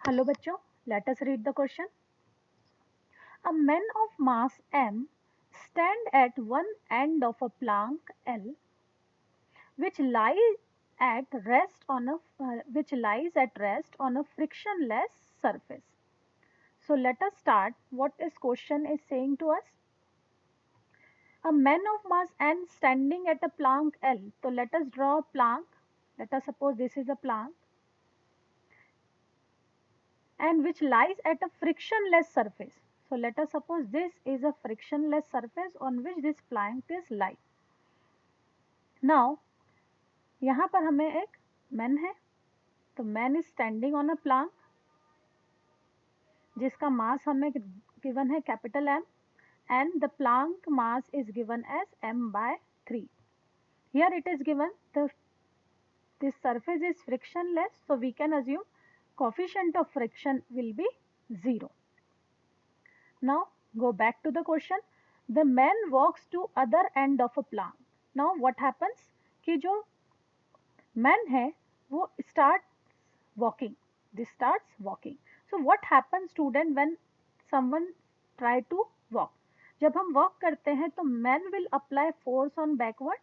Hello बच्चों, let us read the question. A man of mass m stand at one end of a plank L which lies at rest on a frictionless surface. So let us start what this question is saying to us. A man of mass n standing at a plank L. So let us draw a plank. Let us suppose this is a plank and which lies at a frictionless surface. So let us suppose this is a frictionless surface on which this plank is lying. Now यहाँ पर हमें एक man है, तो man is standing on a Planck जिसका मास हमें given है capital M and the plank mass is given as m/3. Here it is given this surface is frictionless, so we can assume coefficient of friction will be 0. Now go back to the question. The man walks to other end of a plank. Now what happens कि जो man है वो starts walking. This starts walking. So what happens student when someone try to walk? जब हम walk करते हैं तो man will apply force on backward.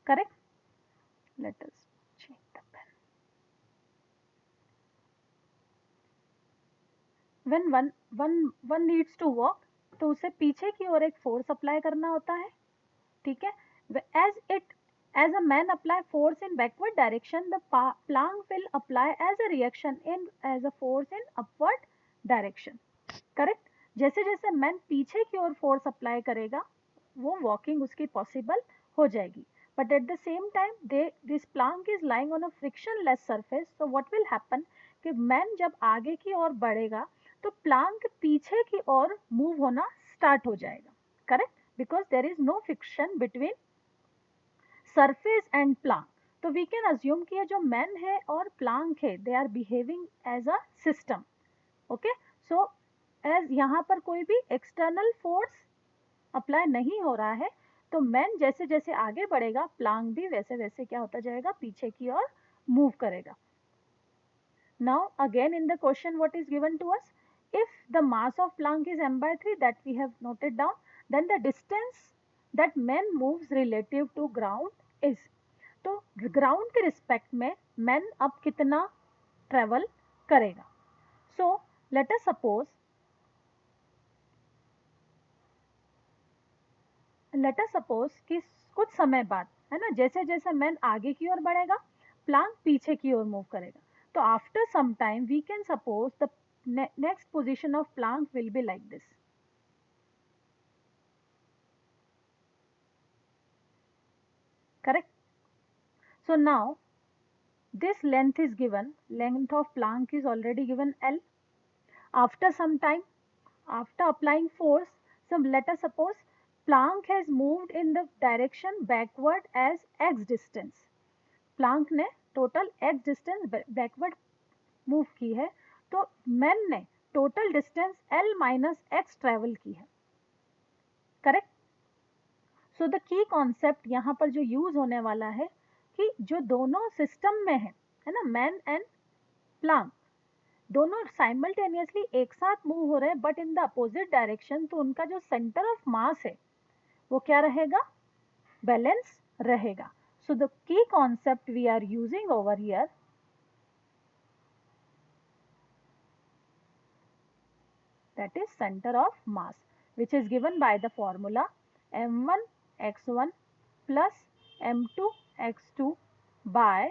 Correct? Let us change the pen. When one needs to walk, तो उसे पीछे की ओर एक force apply करना होता है, ठीक है? As a man apply force in backward direction, the plank will apply as a reaction as a force in upward direction. Correct? जैसे जैसे मैन पीछे की ओर फोर्स अप्लाई करेगा वो वॉकिंग उसकी पॉसिबल हो जाएगी. But at the same time this Planck is lying on a frictionless surface, so what will happen कि मैन जब आगे की ओर बढ़ेगा तो प्लांक पीछे की ओर मूव होना स्टार्ट हो जाएगा. Correct? Because there is no friction between surface and plank. तो वी कैन अज्यूम कि ये जो मैन है और प्लांक है they are behaving as a system. Okay, so as यहाँ पर कोई भी एक्सटर्नल फोर्स अप्लाई नहीं हो रहा है तो मैन जैसे जैसे आगे बढ़ेगा प्लांक भी वैसे वैसे क्या होता जाएगा, पीछे की ओर मूव करेगा. Now again in the question what is given to us, if the mass of plank is m/3 that we have noted down, then the distance that man moves relative to ground is. तो ground के respect में man अब कितना travel करेगा. So let us suppose कि कुछ समय बाद है ना, जैसे जैसे मैन आगे की ओर बढ़ेगा प्लांक पीछे की ओर मूव करेगा. तो after some time we can suppose the next position of plank will be like this. Correct? So now this length is given, length of plank is already given L. After some time, after applying force, so let us suppose plank has moved in the direction backward as x distance. Plank ने total x distance backward move की है, तो man ने total distance l minus x travel की है. Correct? So the key concept यहाँ पर जो यूज होने वाला है कि जो दोनों सिस्टम में है ना, मैन एंड प्लांक दोनों साइमल्टेनियसली एक साथ मूव हो रहे हैं but in the opposite direction, तो उनका जो सेंटर ऑफ मास है वो क्या रहेगा, बैलेंस रहेगा. So the key concept we are using over here that is center of mass, which is given by the formula m1 x1 plus m2 x2 by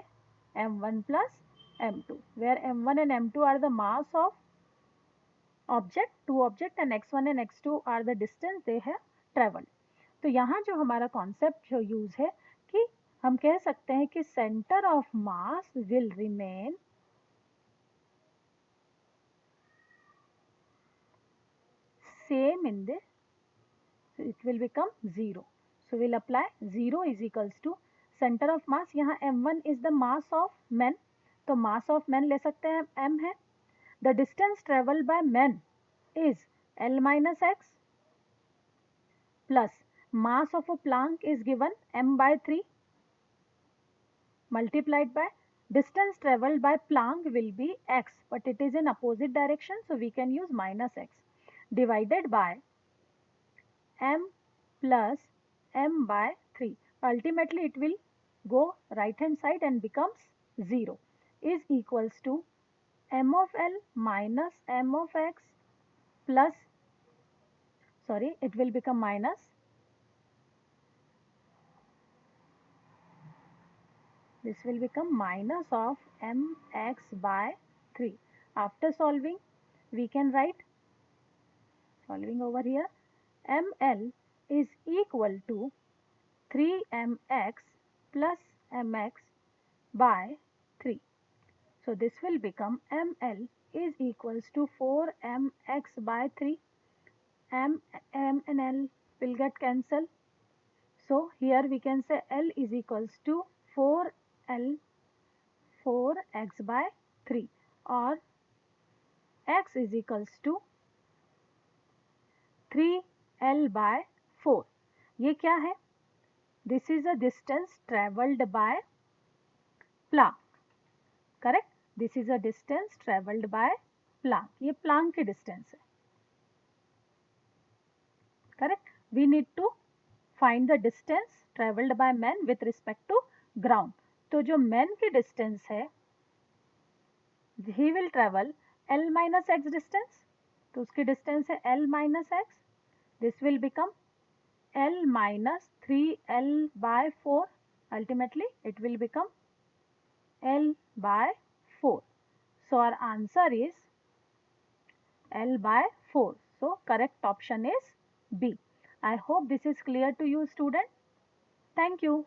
m1 plus m2, where m1 and m2 are the mass of two object and x1 and x2 are the distance they have traveled. तो यहाँ जो हमारा concept जो use है कि हम कह सकते हैं कि centre of mass will remain same in this, so it will become 0. So we'll apply 0 is equals to center of mass. यहाँ m1 is the mass of men, तो mass of men ले सकते हैं m है. The distance traveled by men is L minus x plus mass of a plank is given m/3 multiplied by Distance traveled by Planck will be x, but it is in opposite direction, so we can use minus x divided by m plus m by 3. Ultimately, it will go right hand side and becomes 0 is equals to m of L minus m of x plus, sorry, it will become minus, this will become minus of mx by 3. After solving, we can write, solving over here, ml is equal to 3mx plus mx by 3. So this will become ml is equals to 4mx by 3. M and L will get cancelled. So here we can say L is equals to 4L 4x by 3 or x is equals to 3L by 4. ये क्या है? This is a distance travelled by Planck. Correct? This is a distance travelled by Planck. ये Planck की distance है. Correct? We need to find the distance travelled by man with respect to ground. तो जो man की distance है, he will travel L minus x distance. तो उसकी distance है L minus x. This will become L minus 3L by 4. Ultimately, it will become L by 4. So our answer is L by 4. So correct option is B. I hope this is clear to you, student. Thank you.